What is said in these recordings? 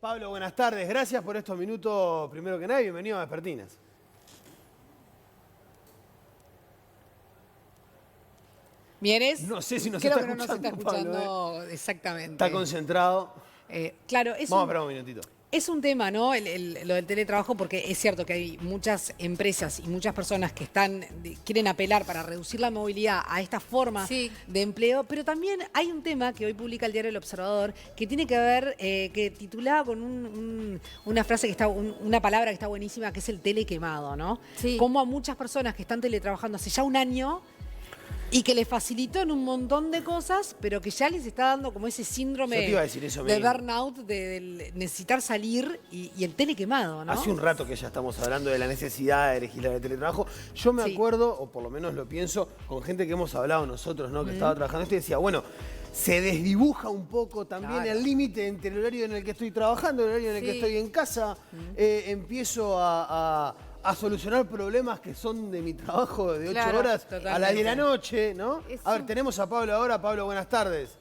Pablo, buenas tardes. Gracias por estos minutos, primero que nada, y bienvenido a Vespertinas. ¿Vienes? No sé si nos Creo está que no nos está escuchando, escuchando exactamente. Está concentrado. Claro, Vamos a esperar un minutito. es un tema, ¿no? Lo del teletrabajo, porque es cierto que hay muchas empresas y muchas personas que quieren apelar para reducir la movilidad a esta forma de empleo, pero también hay un tema que hoy publica el diario El Observador que tiene que ver, que titulaba con una frase una palabra que está buenísima, que es el telequemado, ¿no? Sí. Como a muchas personas que están teletrabajando hace ya un año y que les facilitó en un montón de cosas, pero que ya les está dando como ese síndrome Yo te iba a decir eso de mismo. burnout, de necesitar salir y el telequemado, ¿no? Hace un rato que ya estamos hablando de la necesidad de legislar el teletrabajo. Yo me acuerdo, o por lo menos lo pienso, con gente que hemos hablado nosotros, ¿no? Que estaba trabajando esto y decía, bueno, se desdibuja un poco también el límite entre el horario en el que estoy trabajando y el horario en el que estoy en casa. Empiezo a solucionar problemas que son de mi trabajo de 8 horas a las 10 de la noche, ¿no? A ver, tenemos a Pablo ahora. Pablo, buenas tardes.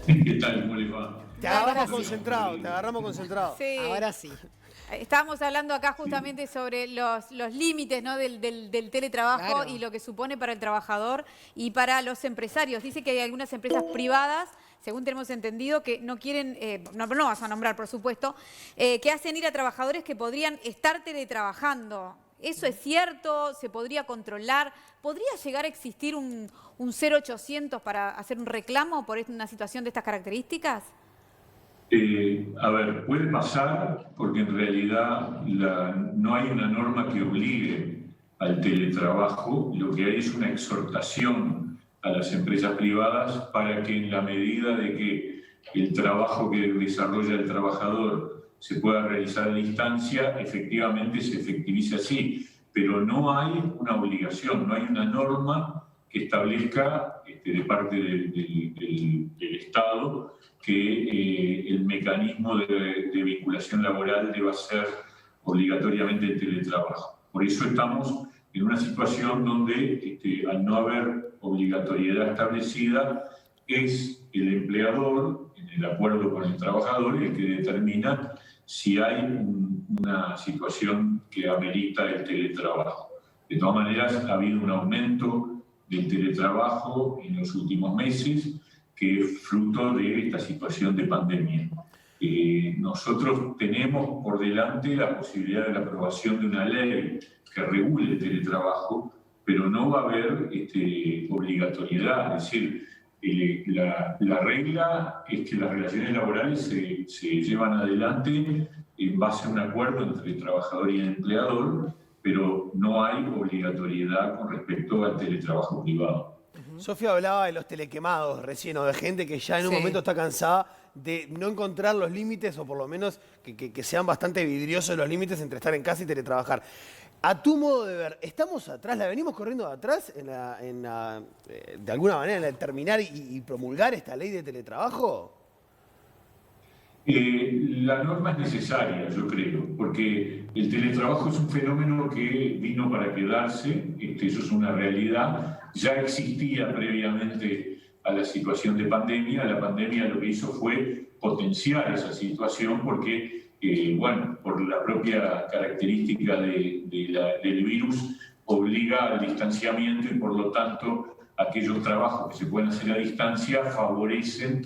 ¿Qué tal? ¿Cómo les va? Te agarramos concentrado, te agarramos concentrado. Sí. Ahora sí. Estábamos hablando acá justamente sobre los límites, ¿no? del teletrabajo y lo que supone para el trabajador y para los empresarios. Dice que hay algunas empresas privadas, según tenemos entendido, que no quieren, no vas a nombrar por supuesto, que hacen ir a trabajadores que podrían estar teletrabajando. ¿Eso es cierto? ¿Se podría controlar? ¿Podría llegar a existir un 0800 para hacer un reclamo por una situación de estas características? A ver, puede pasar porque en realidad no hay una norma que obligue al teletrabajo, lo que hay es una exhortación a las empresas privadas para que en la medida de que el trabajo que desarrolla el trabajador se pueda realizar a distancia, efectivamente se efectivice así, pero no hay una obligación, no hay una norma que establezca de parte del Estado que el mecanismo de vinculación laboral deba ser obligatoriamente el teletrabajo. Por eso estamos en una situación donde, al no haber obligatoriedad establecida, es el empleador, en el acuerdo con el trabajador, el que determina si hay una situación que amerita el teletrabajo. De todas maneras, ha habido un aumento del teletrabajo en los últimos meses, que es fruto de esta situación de pandemia. Nosotros tenemos por delante la posibilidad de la aprobación de una ley que regule el teletrabajo, pero no va a haber obligatoriedad. Es decir, la regla es que las relaciones laborales se llevan adelante en base a un acuerdo entre el trabajador y el empleador, pero no hay obligatoriedad con respecto al teletrabajo privado. Sofía hablaba de los telequemados recién, o de gente que ya en un momento está cansada de no encontrar los límites, o por lo menos que sean bastante vidriosos los límites entre estar en casa y teletrabajar. A tu modo de ver, ¿estamos atrás? ¿La venimos corriendo de atrás de alguna manera en el terminar y promulgar esta ley de teletrabajo? La norma es necesaria, yo creo, porque el teletrabajo es un fenómeno que vino para quedarse, eso es una realidad, ya existía previamente a la situación de pandemia. La pandemia lo que hizo fue potenciar esa situación porque, por la propia característica del virus, obliga al distanciamiento y por lo tanto aquellos trabajos que se pueden hacer a distancia favorecen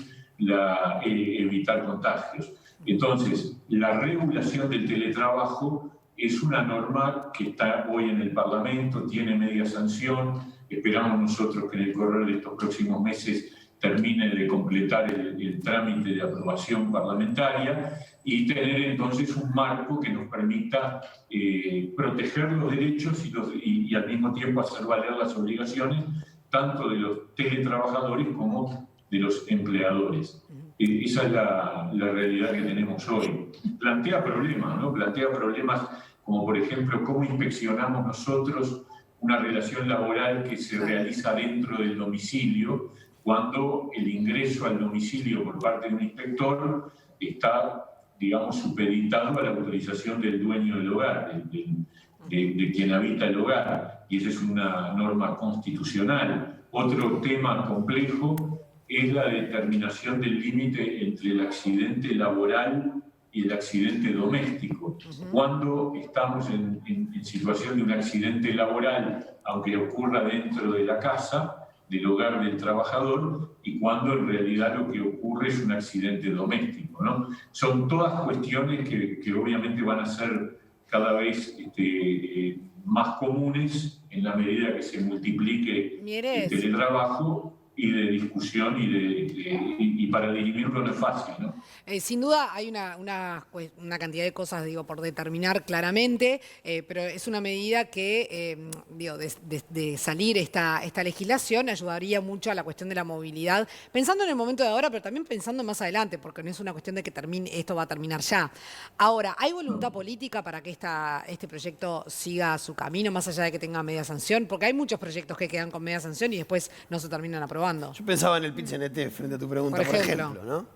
evitar contagios. Entonces, la regulación del teletrabajo es una norma que está hoy en el Parlamento, tiene media sanción. Esperamos nosotros que en el correr de estos próximos meses termine de completar el trámite de aprobación parlamentaria y tener entonces un marco que nos permita proteger los derechos y al mismo tiempo hacer valer las obligaciones tanto de los teletrabajadores como de los empleadores. Esa es la realidad que tenemos hoy. Plantea problemas, ¿no? Plantea problemas como, por ejemplo, cómo inspeccionamos nosotros una relación laboral que se realiza dentro del domicilio cuando el ingreso al domicilio por parte de un inspector está, digamos, supeditado a la autorización del dueño del hogar, de quien habita el hogar, y esa es una norma constitucional. Otro tema complejo es la determinación del límite entre el accidente laboral y el accidente doméstico. Cuando estamos en situación de un accidente laboral, aunque ocurra dentro de la casa, del hogar del trabajador, y cuando en realidad lo que ocurre es un accidente doméstico, ¿no? Son todas cuestiones que obviamente van a ser cada vez más comunes en la medida que se multiplique el teletrabajo y de discusión y para dirimirlo no es fácil, ¿no? Sin duda hay una cantidad de cosas, por determinar claramente, pero es una medida que, de salir esta legislación ayudaría mucho a la cuestión de la movilidad, pensando en el momento de ahora, pero también pensando más adelante, porque no es una cuestión de que esto va a terminar ya. Ahora, ¿hay voluntad política para que este proyecto siga su camino, más allá de que tenga media sanción? Porque hay muchos proyectos que quedan con media sanción y después no se terminan aprobando. Yo pensaba en el PIT-CNT frente a tu pregunta, por ejemplo, ¿no?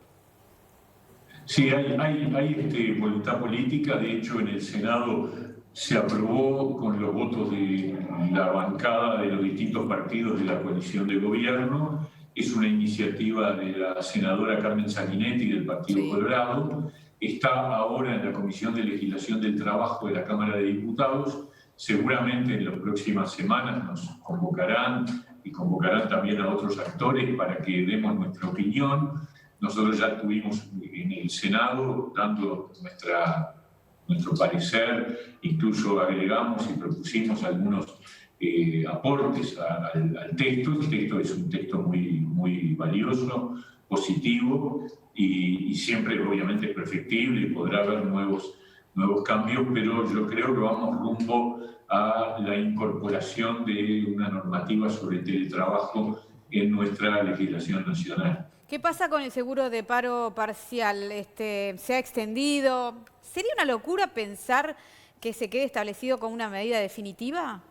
Sí, hay voluntad política. De hecho, en el Senado se aprobó con los votos de la bancada de los distintos partidos de la coalición de gobierno. Es una iniciativa de la senadora Carmen Sanguinetti del Partido Colorado. Está ahora en la Comisión de Legislación del Trabajo de la Cámara de Diputados. Seguramente en las próximas semanas nos convocarán y convocarán también a otros actores para que demos nuestra opinión. Nosotros ya estuvimos en el Senado dando nuestro parecer, incluso agregamos y propusimos algunos aportes al texto. El texto es un texto muy valioso, positivo y siempre obviamente perfectible y podrá haber nuevos cambios, pero yo creo que vamos rumbo a la incorporación de una normativa sobre teletrabajo en nuestra legislación nacional. ¿Qué pasa con el seguro de paro parcial? ¿Se ha extendido? ¿Sería una locura pensar que se quede establecido como una medida definitiva?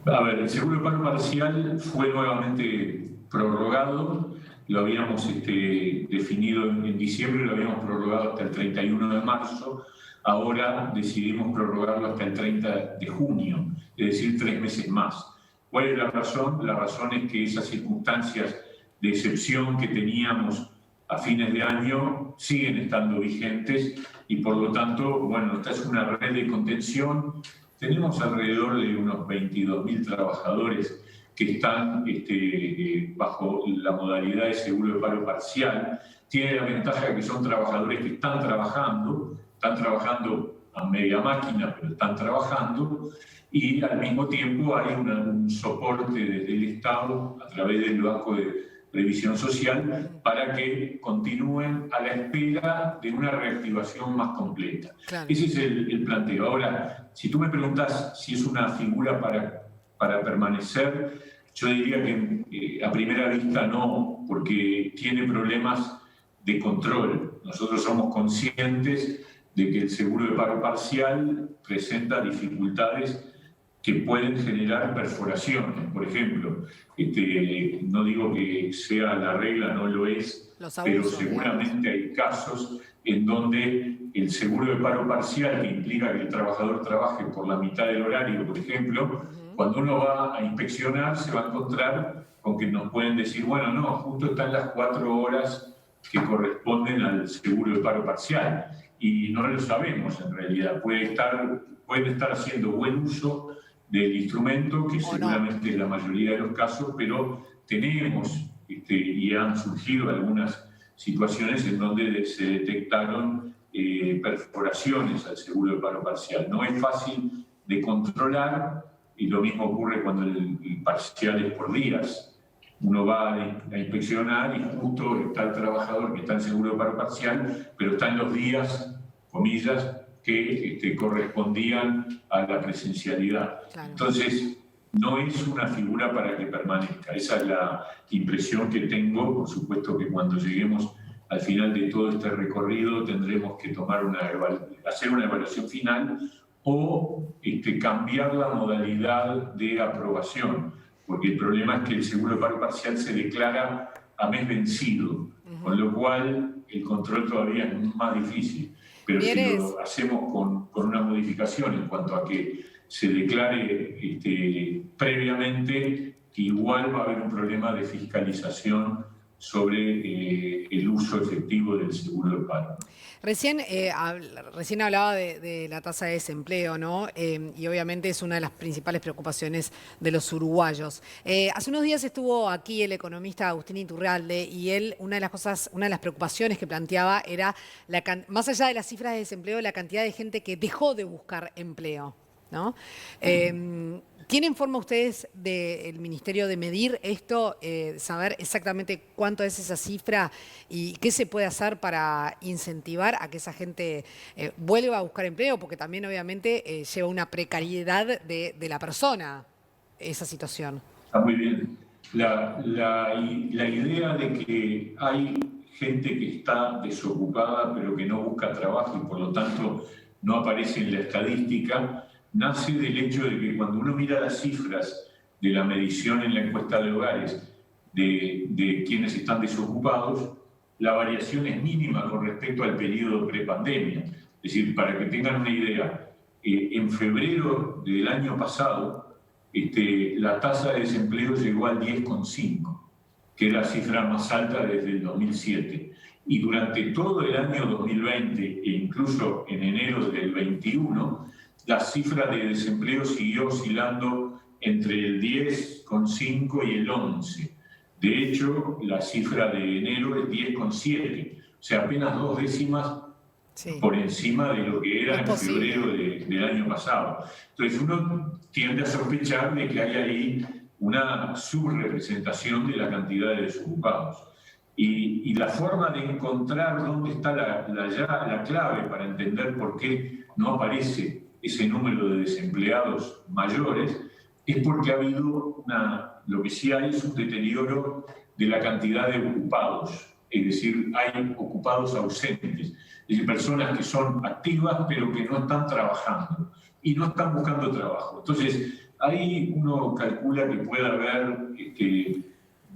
A ver, el seguro de paro parcial fue nuevamente prorrogado. Lo habíamos definido en diciembre, lo habíamos prorrogado hasta el 31 de marzo. Ahora decidimos prorrogarlo hasta el 30 de junio, es decir, 3 meses más. ¿Cuál es la razón? La razón es que esas circunstancias de excepción que teníamos a fines de año siguen estando vigentes y por lo tanto, bueno, esta es una red de contención. Tenemos alrededor de unos 22.000 trabajadores que están bajo la modalidad de seguro de paro parcial. Tiene la ventaja de que son trabajadores que están trabajando a media máquina, pero están trabajando, y al mismo tiempo hay un soporte desde el Estado a través del Banco de Previsión Social para que continúen a la espera de una reactivación más completa. Claro. Ese es el planteo. Ahora, si tú me preguntas si es una figura para permanecer, yo diría que a primera vista no, porque tiene problemas de control. Nosotros somos conscientes de que el seguro de paro parcial presenta dificultades que pueden generar perforaciones. Por ejemplo, no digo que sea la regla, no lo es, pero seguramente hay casos en donde el seguro de paro parcial, que implica que el trabajador trabaje por la mitad del horario, por ejemplo, cuando uno va a inspeccionar se va a encontrar con que nos pueden decir, bueno, no, justo están las 4 horas que corresponden al seguro de paro parcial. Y no lo sabemos en realidad. Pueden estar haciendo buen uso del instrumento, que seguramente es la mayoría de los casos, pero tenemos y han surgido algunas situaciones en donde se detectaron perforaciones al seguro de paro parcial. No es fácil de controlar y lo mismo ocurre cuando el parcial es por días. Uno va a inspeccionar y justo está el trabajador que está en seguro de paro parcial, pero está en los días, comillas, que correspondían a la presencialidad. Claro. Entonces, no es una figura para que permanezca. Esa es la impresión que tengo. Por supuesto que cuando lleguemos al final de todo este recorrido tendremos que hacer una evaluación final o cambiar la modalidad de aprobación, porque el problema es que el seguro de paro parcial se declara a mes vencido, con lo cual el control todavía es más difícil. Pero si lo hacemos con una modificación en cuanto a que se declare previamente, igual va a haber un problema de fiscalización sobre el uso efectivo del seguro de paro. Recién hablaba de la tasa de desempleo, ¿no? Y obviamente es una de las principales preocupaciones de los uruguayos. Hace unos días estuvo aquí el economista Agustín Iturralde y él, una de las preocupaciones que planteaba era, más allá de las cifras de desempleo, la cantidad de gente que dejó de buscar empleo, ¿no? ¿Tienen forma ustedes del Ministerio de medir esto, saber exactamente cuánto es esa cifra y qué se puede hacer para incentivar a que esa gente vuelva a buscar empleo? Porque también obviamente lleva una precariedad de la persona esa situación. Está muy bien. La idea de que hay gente que está desocupada pero que no busca trabajo y por lo tanto no aparece en la estadística, nace del hecho de que cuando uno mira las cifras de la medición en la encuesta de hogares de quienes están desocupados, la variación es mínima con respecto al periodo prepandemia. Es decir, para que tengan una idea, en febrero del año pasado, la tasa de desempleo llegó al 10,5, que es la cifra más alta desde el 2007. Y durante todo el año 2020 e incluso en enero del 21, la cifra de desempleo siguió oscilando entre el 10,5 y el 11. De hecho, la cifra de enero es 10,7, o sea, apenas 2 décimas por encima de lo que era en febrero del año pasado. Entonces uno tiende a sospechar de que hay ahí una subrepresentación de la cantidad de desocupados. Y la forma de encontrar dónde está la clave para entender por qué no aparece ese número de desempleados mayores es porque ha habido lo que sí hay es un deterioro de la cantidad de ocupados, es decir, hay ocupados ausentes, es decir, personas que son activas pero que no están trabajando y no están buscando trabajo. Entonces, ahí uno calcula que puede haber,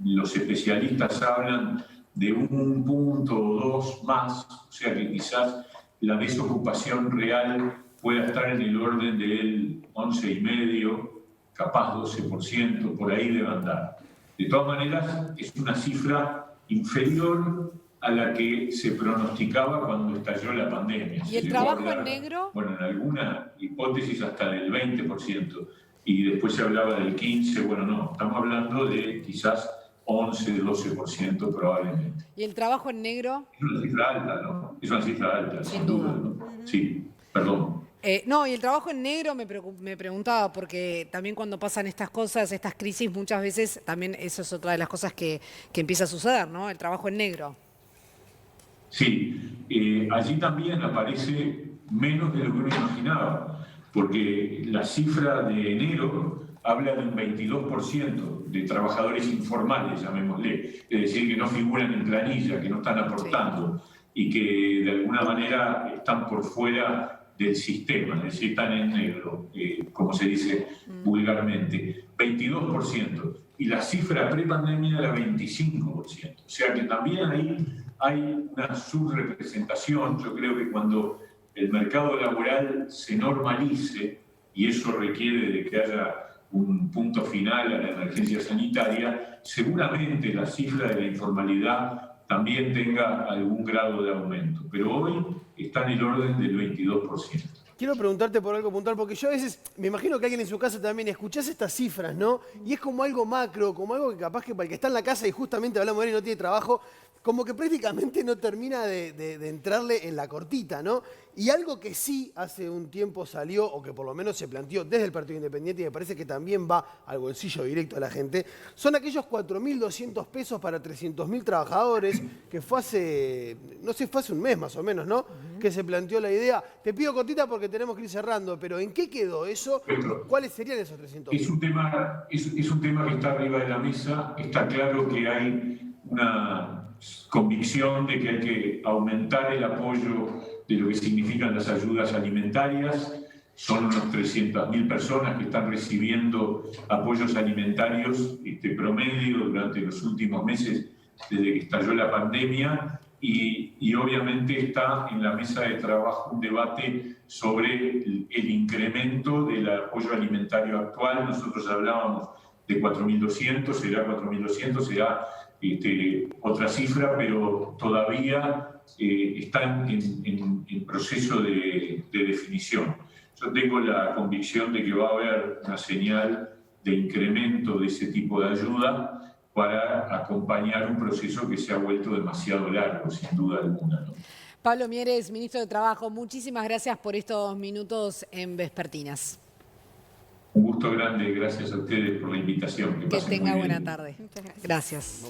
los especialistas hablan de 1 punto o 2 más, o sea que quizás la desocupación real pueda estar en el orden del 11,5%, capaz 12%, por ahí debe andar. De todas maneras, es una cifra inferior a la que se pronosticaba cuando estalló la pandemia. ¿Y el trabajo en negro? Bueno, en alguna hipótesis hasta del 20%, y después se hablaba del 15%, bueno, no, estamos hablando de quizás 11, 12% probablemente. ¿Y el trabajo en negro? Es una cifra alta, ¿no? Es una cifra alta, sin duda, ¿no? Sí, perdón. No, y el trabajo en negro me preguntaba, porque también cuando pasan estas cosas, estas crisis, muchas veces también eso es otra de las cosas que empieza a suceder, ¿no? El trabajo en negro. Sí, allí también aparece menos de lo que uno imaginaba, porque la cifra de enero habla de un 22% de trabajadores informales, llamémosle, es decir, que no figuran en planilla, que no están aportando y que de alguna manera están por fuera del sistema, es decir, están en negro, como se dice vulgarmente, 22%. Y la cifra prepandemia era 25%. O sea que también ahí hay una subrepresentación. Yo creo que cuando el mercado laboral se normalice, y eso requiere de que haya un punto final a la emergencia sanitaria, seguramente la cifra de la informalidad también tenga algún grado de aumento. Pero hoy está en el orden del 22%. Quiero preguntarte por algo puntual, porque yo a veces me imagino que alguien en su casa también escuchás estas cifras, ¿no? Y es como algo macro, como algo que capaz que para el que está en la casa y justamente hablamos de él y no tiene trabajo, como que prácticamente no termina de entrarle en la cortita, ¿no? Y algo que sí hace un tiempo salió, o que por lo menos se planteó desde el Partido Independiente, y me parece que también va al bolsillo directo de la gente, son aquellos 4.200 pesos para 300.000 trabajadores, que fue hace, no sé, fue hace un mes más o menos, ¿no? Que se planteó la idea. Te pido cortita porque tenemos que ir cerrando, pero ¿en qué quedó eso? ¿Cuáles serían esos 300.000? Es un tema que está arriba de la mesa. Está claro que hay una convicción de que hay que aumentar el apoyo de lo que significan las ayudas alimentarias. Son unos 300.000 personas que están recibiendo apoyos alimentarios promedio durante los últimos meses desde que estalló la pandemia, y obviamente está en la mesa de trabajo un debate sobre el incremento del apoyo alimentario actual. Nosotros hablábamos de 4.200, será 4.200, será otra cifra, pero todavía están en proceso de definición. Yo tengo la convicción de que va a haber una señal de incremento de ese tipo de ayuda para acompañar un proceso que se ha vuelto demasiado largo, sin duda alguna, ¿no? Pablo Mieres, ministro de Trabajo, muchísimas gracias por estos minutos en Vespertinas. Un gusto grande, gracias a ustedes por la invitación. Que tenga buena tarde. Muchas gracias. Gracias.